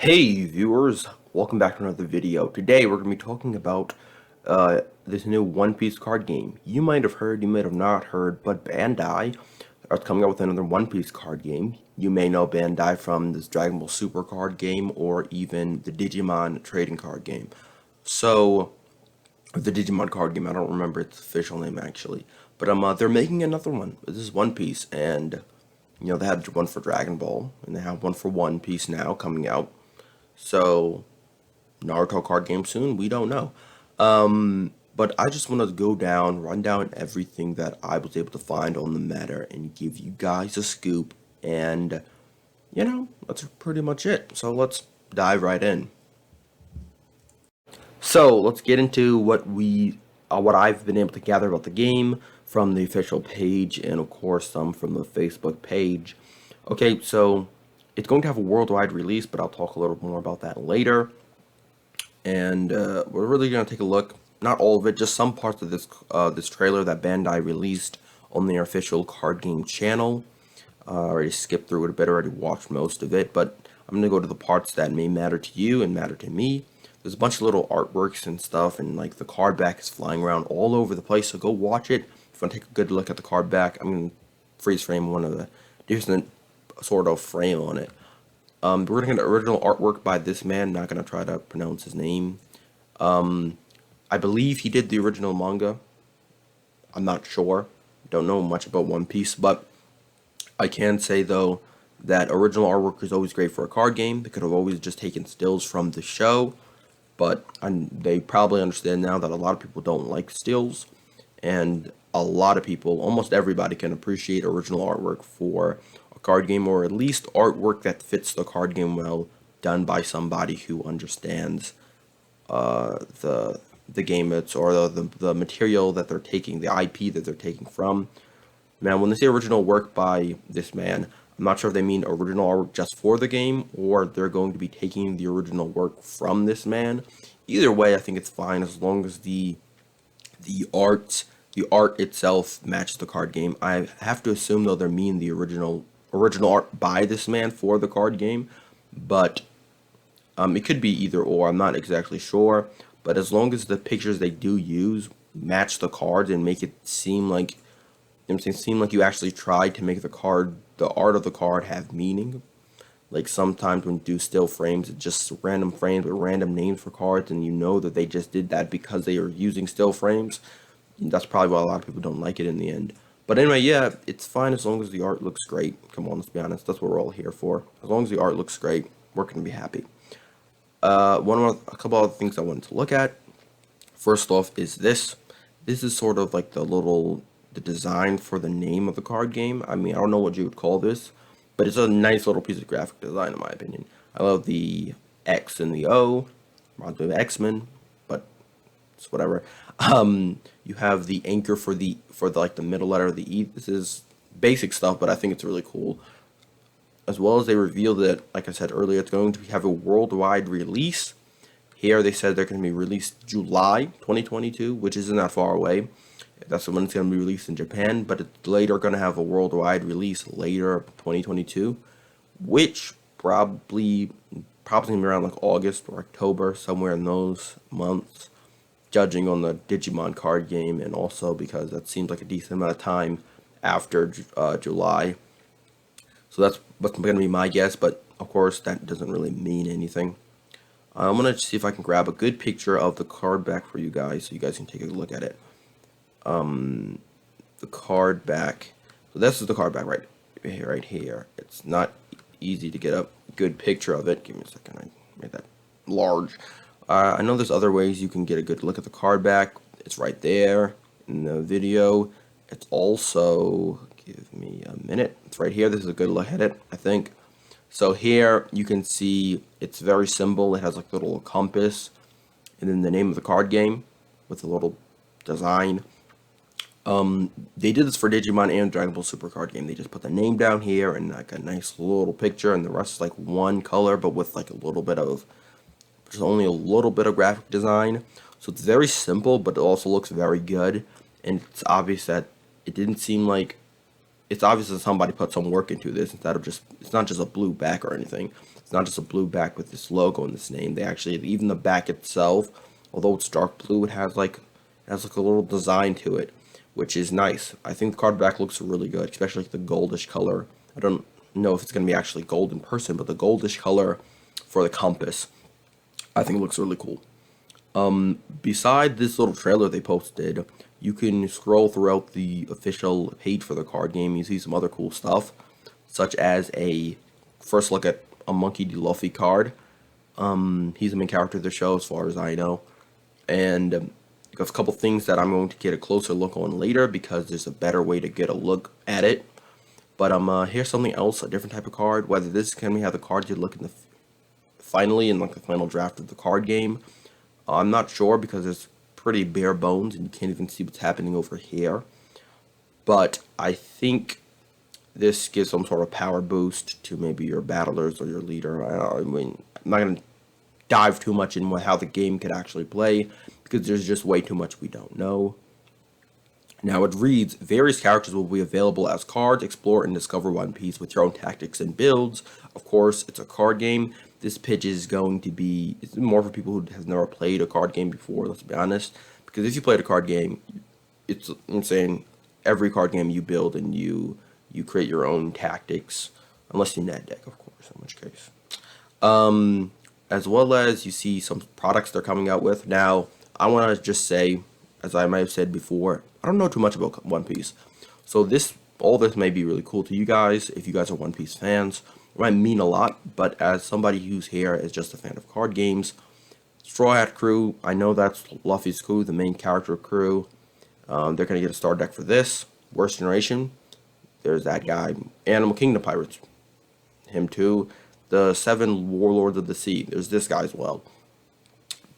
Hey viewers, welcome back to another video. Today we're going to be talking about this new One Piece card game. You might have heard, you might have not heard, but Bandai is coming out with another One Piece card game. You may know Bandai from this Dragon Ball Super card game or even the Digimon trading card game. So, the Digimon card game, I don't remember its official name actually. But they're making another one. This is One Piece, and they had one for Dragon Ball, and they have one for One Piece now coming out. So, Naruto card game soon, we don't know. But I just want to go down, run down everything that I was able to find on the matter and give you guys a scoop. And, that's pretty much it. So let's dive right in. So let's get into what I've been able to gather about the game from the official page and of course some from the Facebook page. Okay, so it's going to have a worldwide release, but I'll talk a little more about that later. And we're really going to take a look, not all of it, just some parts of this trailer that Bandai released on their official card game channel. I already skipped through it a bit, already watched most of it, but I'm going to go to the parts that may matter to you and matter to me. There's a bunch of little artworks and stuff, and like the card back is flying around all over the place, so go watch it. If you want to take a good look at the card back, I'm going to freeze frame one of the decent sort of frame on it. We're going to get the original artwork by this man. Not going to try to pronounce his name. I believe he did the original manga. I'm not sure. Don't know much about One Piece, but I can say though that original artwork is always great for a card game. They could have always just taken stills from the show, but they probably understand now that a lot of people don't like stills, and a lot of people, almost everybody, can appreciate original artwork for card game, or at least artwork that fits the card game well, done by somebody who understands the game it's or the material that they're taking, the IP that they're taking from. Now, when they say original work by this man, I'm not sure if they mean original artwork just for the game, or they're going to be taking the original work from this man. Either way, I think it's fine as long as the art itself matches the card game. I have to assume though they mean the original art by this man for the card game, but it could be either or. I'm not exactly sure, but as long as the pictures they do use match the cards and make it seem like, seem like you actually tried to make the art of the card have meaning. Like sometimes when you do still frames, it's just random frames with random names for cards, and you know that they just did that because they are using still frames. That's probably why a lot of people don't like it in the end. But anyway, yeah, it's fine as long as the art looks great. Come on, let's be honest. That's what we're all here for. As long as the art looks great, we're going to be happy. A couple other things I wanted to look at. First off is this. This is sort of like the design for the name of the card game. I mean, I don't know what you would call this, but it's a nice little piece of graphic design in my opinion. I love the X and the O. Reminds me of X-Men, but it's whatever. You have the anchor for the middle letter of the E. This is basic stuff, but I think it's really cool. As well as they revealed that, like I said earlier, it's going to have a worldwide release. Here they said they're going to be released July 2022, which isn't that far away. That's when it's going to be released in Japan, but it's later going to have a worldwide release later 2022, which probably around like August or October, somewhere in those months, judging on the Digimon card game, and also because that seems like a decent amount of time after July. So that's what's going to be my guess, but of course that doesn't really mean anything. I'm going to see if I can grab a good picture of the card back for you guys so you guys can take a look at it. The card back. So this is the card back right here. It's not easy to get a good picture of it. Give me a second. I made that large. I know there's other ways you can get a good look at the card back. It's right there in the video. It's also, give me a minute. It's right here. This is a good look at it, I think. So here you can see it's very simple. It has like a little compass and then the name of the card game with a little design. They did this for Digimon and Dragon Ball Super card game. They just put the name down here and like a nice little picture, and the rest is like one color but with like just only a little bit of graphic design. So it's very simple, but it also looks very good. And it's obvious that it's obvious that somebody put some work into this instead of it's not just a blue back or anything. It's not just a blue back with this logo and this name. They actually, even the back itself, although it's dark blue, it has like a little design to it, which is nice. I think the card back looks really good, especially like the goldish color. I don't know if it's going to be actually gold in person, but the goldish color for the compass, I think looks really cool. Beside this little trailer they posted, you can scroll throughout the official page for the card game. You see some other cool stuff, such as a first look at a Monkey D. Luffy card. He's the main character of the show, as far as I know, and there's a couple things that I'm going to get a closer look on later because there's a better way to get a look at it. But here's something else, a different type of card. Whether this can have the cards you look in the finally in like the final draft of the card game, I'm not sure because it's pretty bare bones and you can't even see what's happening over here. But I think this gives some sort of power boost to maybe your battlers or your leader. I mean, I'm not going to dive too much in how the game could actually play because there's just way too much we don't know. Now it reads, various characters will be available as cards. Explore and discover One Piece with your own tactics and builds. Of course, it's a card game. This pitch is going to be, it's more for people who have never played a card game before, let's be honest. Because if you played a card game, it's insane. Every card game you build and you create your own tactics, unless you net deck, of course, in which case. As well as you see some products they're coming out with. Now, I want to just say, as I might have said before, I don't know too much about One Piece. So all this may be really cool to you guys, if you guys are One Piece fans. It might mean a lot, but as somebody who's here is just a fan of card games, Straw Hat Crew, I know that's Luffy's crew, the main character crew. They're going to get a star deck for this. Worst Generation, there's that guy. Animal Kingdom Pirates, him too. The 7 Warlords of the Sea, there's this guy as well.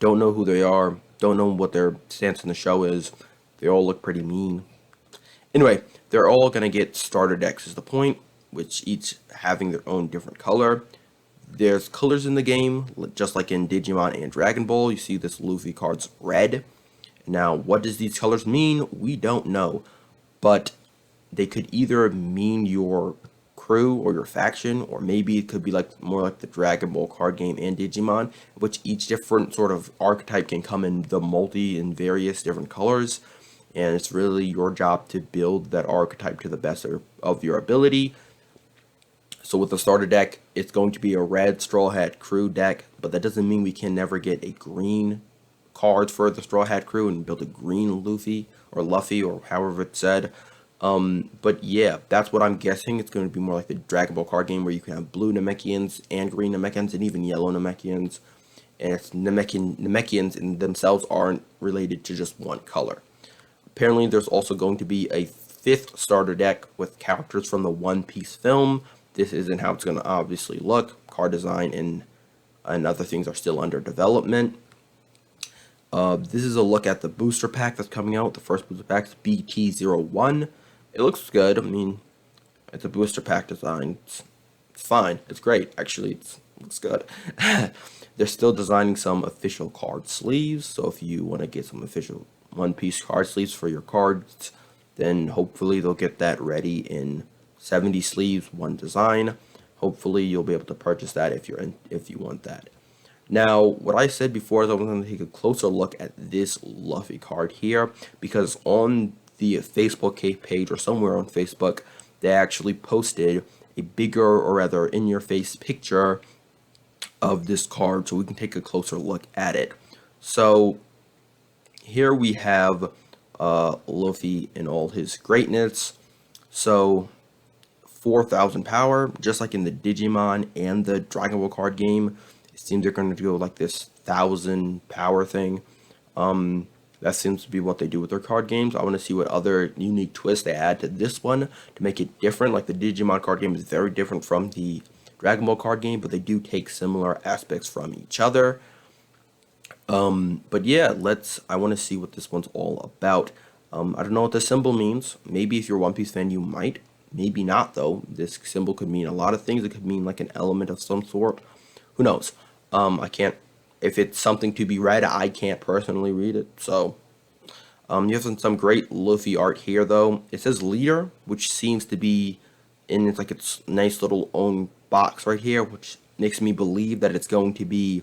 Don't know who they are, don't know what their stance in the show is. They all look pretty mean. Anyway, they're all going to get starter decks is the point, which each having their own different color. There's colors in the game, just like in Digimon and Dragon Ball. You see this Luffy card's red. Now, what does these colors mean? We don't know. But they could either mean your crew or your faction, or maybe it could be like more like the Dragon Ball card game and Digimon, which each different sort of archetype can come in the multi and various different colors. And it's really your job to build that archetype to the best of your ability. So with the starter deck, it's going to be a red Straw Hat Crew deck, but that doesn't mean we can never get a green card for the Straw Hat Crew and build a green Luffy or however it's said. But yeah, that's what I'm guessing. It's going to be more like the Dragon Ball card game where you can have blue Namekians and green Namekians and even yellow Namekians. And it's Namekians in themselves aren't related to just one color. Apparently, there's also going to be a 5th starter deck with characters from the One Piece film. This isn't how it's going to obviously look. Card design and other things are still under development. This is a look at the booster pack that's coming out. The first booster pack is BT01. It looks good. I mean, it's a booster pack design. It's fine. It's great. Actually, it looks good. They're still designing some official card sleeves. So if you want to get some official One Piece card sleeves for your cards, then hopefully they'll get that ready in 70 sleeves, one design. Hopefully you'll be able to purchase that if you want that. Now, what I said before is I'm going to take a closer look at this Luffy card here, because on the Facebook page or somewhere on Facebook, they actually posted a bigger or rather in-your-face picture of this card so we can take a closer look at it. So here we have Luffy in all his greatness. So 4,000 power, just like in the Digimon and the Dragon Ball card game. It seems they're going to go like this 1,000 power thing. That seems to be what they do with their card games. I want to see what other unique twists they add to this one to make it different. Like the Digimon card game is very different from the Dragon Ball card game, but they do take similar aspects from each other. But yeah, I want to see what this one's all about. I don't know what this symbol means. Maybe if you're a One Piece fan, you might. Maybe not, though. This symbol could mean a lot of things. It could mean like an element of some sort. Who knows? I can't. If it's something to be read, I can't personally read it. So, you have some great Luffy art here, though. It says leader, which seems to be in its nice little own box right here, which makes me believe that it's going to be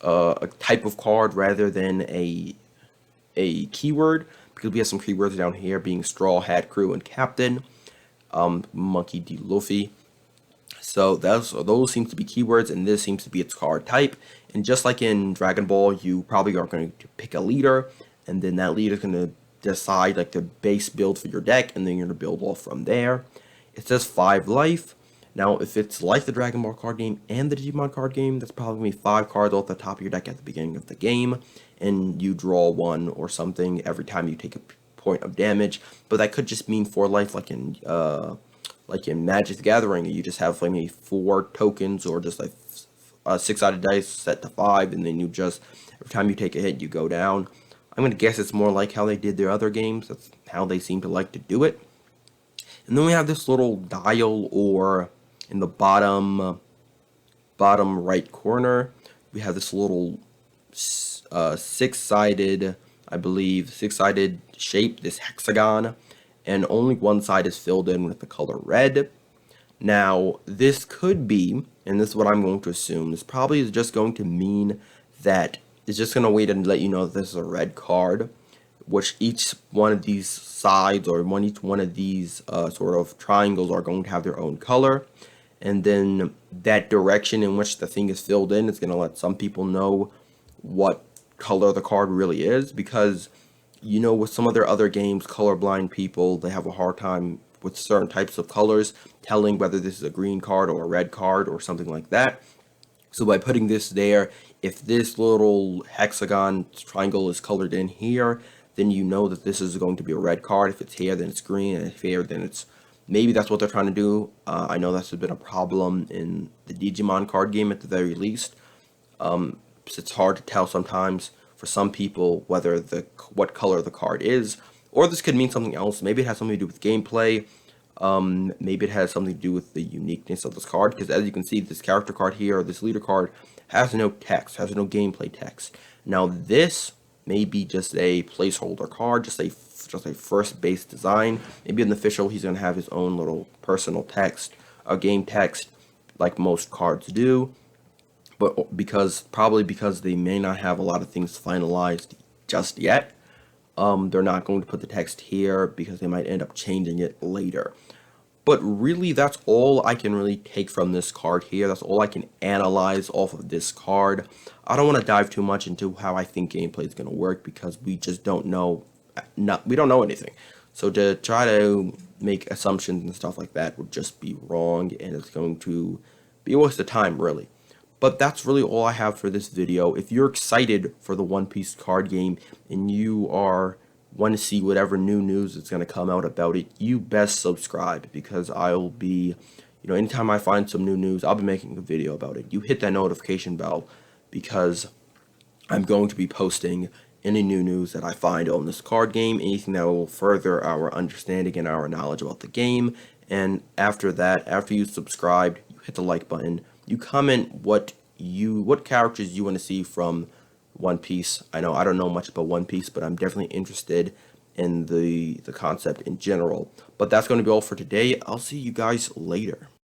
a type of card rather than a keyword, because we have some keywords down here being Straw Hat Crew and Captain, Monkey D. Luffy. So those seem to be keywords, and this seems to be its card type. And just like in Dragon Ball, you probably are going to pick a leader, and then that leader is going to decide like the base build for your deck, and then you're going to build off from there. It says 5 life. Now, if it's like the Dragon Ball card game and the Digimon card game, that's probably going to be 5 cards off the top of your deck at the beginning of the game, and you draw 1 or something every time you take a point of damage. But that could just mean 4 life, like in Magic the Gathering. You just have like maybe 4 tokens, or just like 6-sided dice set to 5, and then you just, every time you take a hit, you go down. I'm going to guess it's more like how they did their other games. That's how they seem to like to do it. And then we have this little dial, or in the bottom right corner, we have this little 6-sided, I believe, 6-sided shape, this hexagon, and only one side is filled in with the color red. Now, this could be, and this is what I'm going to assume, this probably is just going to mean that it's just going to wait and let you know that this is a red card, which each one of these sides, or each one of these sort of triangles, are going to have their own color. And then that direction in which the thing is filled in is going to let some people know what color the card really is, because, you know, with some of their other games, colorblind people, they have a hard time with certain types of colors telling whether this is a green card or a red card or something like that. So by putting this there, if this little hexagon triangle is colored in here, then you know that this is going to be a red card. If it's here, then it's green, and if here, then it's, maybe that's what they're trying to do. I know that's been a problem in the Digimon card game at the very least. It's hard to tell sometimes for some people whether what color the card is, or this could mean something else. Maybe it has something to do with gameplay. Maybe it has something to do with the uniqueness of this card, because as you can see, this character card here, or this leader card, has no text, has no gameplay text. Now this may be just a placeholder card, just a first base design. Maybe in the official, he's going to have his own little personal text, a game text, like most cards do. But probably because they may not have a lot of things finalized just yet, they're not going to put the text here, because they might end up changing it later. But really, that's all I can really take from this card here. That's all I can analyze off of this card. I don't want to dive too much into how I think gameplay is going to work, because we just don't know. We don't know anything. So to try to make assumptions and stuff like that would just be wrong, and it's going to be a waste of time, really. But that's really all I have for this video. If you're excited for the One Piece card game, and you want to see whatever new news is going to come out about it, you best subscribe, because I'll be, anytime I find some new news, I'll be making a video about it. You hit that notification bell, because I'm going to be posting any new news that I find on this card game, anything that will further our understanding and our knowledge about the game. And after that, after you subscribe, you hit the like button, you comment what characters you want to see from One Piece. I know I don't know much about One Piece, but I'm definitely interested in the concept in general. But that's going to be all for today. I'll see you guys later.